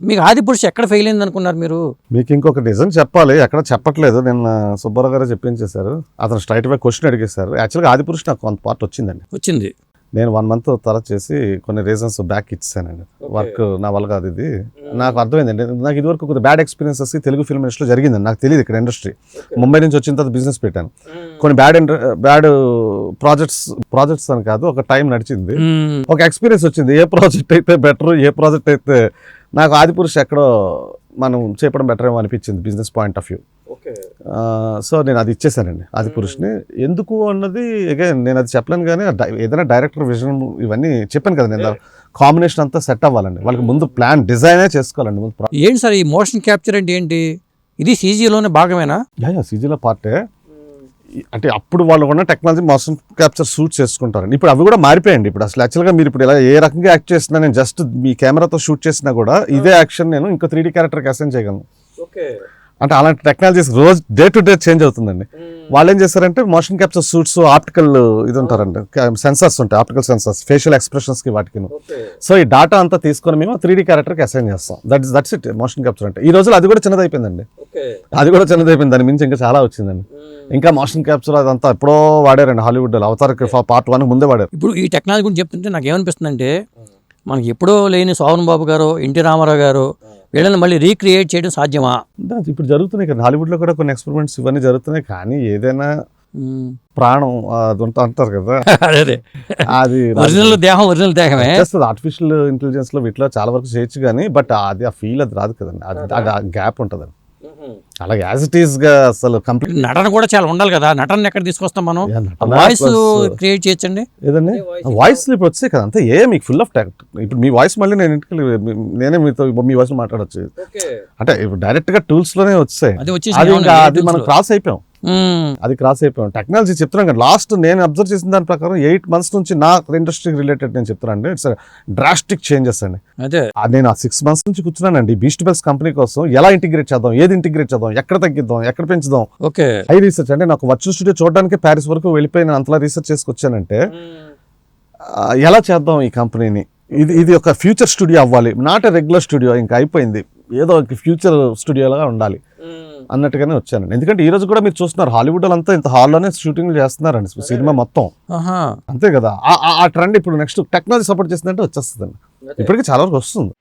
మీకు ఆదిపురుష్ ఎక్కడ ఫెయిల్ అయింది అనుకున్నారు మీరు? మీకు ఇంకొక నిజం చెప్పాలి, ఎక్కడ చెప్పట్లేదు. నిన్న సుబ్బారావు గారు చెప్పించేశారు. అతను స్ట్రైట్ అవే క్వశ్చన్ అడిగేశారు. యాక్చువల్గా ఆదిపురుష్ నాకు కొంత పార్ట్ వచ్చింది. నేను 1 month తర్వాత చేసి కొన్ని రీజన్స్ బ్యాక్ ఇచ్చానండి. వర్క్ నా వల్ల కాదు, ఇది నాకు అర్థమైందండి. నాకు ఇదివరకు కొద్దిగా బ్యాడ్ ఎక్స్పీరియన్సెస్ తెలుగు ఫిల్మ్ ఇండస్ట్రీలో జరిగిందండి. నాకు తెలియదు ఇక్కడ ఇండస్ట్రీ. ముంబై నుంచి వచ్చిన తర్వాత బిజినెస్ పెట్టాను. కొన్ని బ్యాడ్ ప్రాజెక్ట్స్ అని కాదు, ఒక టైం నడిచింది, ఒక ఎక్స్పీరియన్స్ వచ్చింది. ఏ ప్రాజెక్ట్ అయితే బెటర్, ఏ ప్రాజెక్ట్ అయితే నాకు ఆదిపురుష్ ఎక్కడో మనం చెప్పడం బెటర్ ఏమో అనిపించింది business point of view. So నేను అది ఇచ్చేసానండి ఆదిపురుష్ని. ఎందుకు అన్నది అగైన్ నేను అది చెప్పలేను, కానీ ఏదైనా డైరెక్టర్ విజన్ ఇవన్నీ చెప్పాను కదా, నేను కాంబినేషన్ అంతా సెట్ అవ్వాలండి. వాళ్ళకి ముందు ప్లాన్ డిజైనే చేసుకోవాలండి ముందు. ఏంటి సార్ ఈ మోషన్ క్యాప్చర్ అంటే ఏంటి? ఇది సీజీలోనే భాగమేనా? సీజీలో పార్టే. అంటే అప్పుడు వాళ్ళు ఉన్న టెక్నాలజీ మోషన్ క్యాప్చర్ షూట్ చేసుకుంటారండి. ఇప్పుడు అవి కూడా మారిపోయండి. ఇప్పుడు అసలు యాక్చువల్గా మీరు ఇప్పుడు ఇలా ఏ రకంగా యాక్ట్ చేసినా, నేను జస్ట్ మీ కెమెరాతో షూట్ చేసినా కూడా ఇదే యాక్షన్ నేను ఇంకో 3D క్యారెక్టర్కి అసైన్ చేయగలను. అంటే అలాంటి టెక్నాలజీస్ రోజు డే టు డే చేంజ్ అవుతుందండి. వాళ్ళు ఏం చేస్తారంటే మోషన్ క్యాప్చర్ సూట్స్, ఆప్టికల్ ఇది ఉంటారండి, సెన్సర్స్ ఉంటాయి, ఆప్టికల్ సెన్సర్స్ ఫేషియల్ ఎక్స్ప్రెషన్స్కి వాటికి. సో ఈ డాటా అంతా తీసుకొని మేము 3D క్యారెక్టర్కి అసైన్ చేస్తాం. దట్స్ ఇట్ మోషన్ క్యాప్చర్ అంటే. ఈ రోజులు అది కూడా చిన్నదైపోయిందండి, దాని మించి ఇంకా చాలా వచ్చిందండి. ఇంకా మోషన్ క్యాప్చర్ అదంతా ఎప్పుడో వాడారండి హాలీవుడ్ లో, అవతారకి పార్ట్ 1 ముందే వాడారు. ఇప్పుడు ఈ టెక్నాలజీ గురించి చెప్తుంటే నాకు ఏమనిపిస్తుంది అంటే, మనకి ఎప్పుడో లేని సోహన్ బాబు గారు, ఎన్టీ రామారావు గారు వీళ్ళని మళ్ళీ రీక్రియేట్ చేయడం సాధ్యమా? ఇప్పుడు జరుగుతున్నాయి కదా హాలీవుడ్ లో కూడా కొన్ని ఎక్స్పెరిమెంట్స్ ఇవన్నీ జరుగుతున్నాయి. కానీ ఏదైనా ప్రాణం అది అంటారు కదా, అది ఒరిజినల్ దేహమే. ఆర్టిఫిషియల్ ఇంటెలిజెన్స్ లో వీటిలో చాలా వరకు చేయొచ్చు, కానీ బట్ అది ఆ ఫీల్ అది రాదు కదండి. అది ఆ గ్యాప్ ఉంటుందండి. అలాగే యాజ్ ఇట్ ఈస్ గా అసలు కంప్లీట్ నటన కూడా చాలా ఉండాలి కదా. నటన ఎక్కడ తీసుకొస్తాం మనం? వాయిస్ క్రియేట్ చేయొచ్చండి ఏదండి, వాయిస్ ఇప్పుడు వచ్చాయి కదా అంతే. మీకు ఫుల్ ఆఫ్ టాక్ట్. ఇప్పుడు మీ వాయిస్ మళ్ళీ నేనే మీతో మీ వాయిస్ మాట్లాడచ్చు. అంటే ఇప్పుడు డైరెక్ట్ గా టూల్స్ లోనే వచ్చాయి. అది మనం క్రాస్ అయిపోయాం. టెక్నాలజీ చెప్తున్నాం కదా. లాస్ట్ నేను అబ్జర్వ్ చేసిన దాని ప్రకారం 8 months నుంచి నా ఇండస్ట్రీకి రిలేటెడ్ నేను చెప్తున్నాను అండి. ఇట్స్ డ్రాస్టిక్ చేంజెస్ అండి. నేను 6 months నుంచి కూర్చున్నానండి బీస్ట్ బెల్స్ కంపెనీ కోసం. ఎలా ఇంటిగ్రేట్ చేద్దాం, ఏది ఇంటిగ్రేట్ చేద్దాం, ఎక్కడ తగ్గిద్దాం, ఎక్కడ పెంచుదాం, హై రీసెర్చ్. అంటే నాకు వర్చువల్ స్టూడియో చూడడానికి ప్యారిస్ వరకు వెళ్ళిపోయి నేను అంతలా రీసెర్చ్ చేసుకొచ్చానంటే ఎలా చేద్దాం ఈ కంపెనీని. ఇది ఒక ఫ్యూచర్ స్టూడియో అవ్వాలి, నాట్ ఎ రెగ్యులర్ స్టూడియో. ఇంకా అయిపోయింది, ఏదో ఒక ఫ్యూచర్ స్టూడియోలాగా ఉండాలి అన్నట్టుగానే వచ్చానండి. ఎందుకంటే ఈ రోజు కూడా మీరు చూస్తున్నారు హాలీవుడ్ అంతా ఇంత హాల్లోనే షూటింగ్ చేస్తున్నారండి సినిమా మొత్తం. అంతే కదా, ఆ ట్రెండ్ ఇప్పుడు నెక్స్ట్ టెక్నాలజీ సపోర్ట్ చేసిందంటే వచ్చేస్తుందండి. ఇప్పటికీ చాలా వరకు వస్తుంది.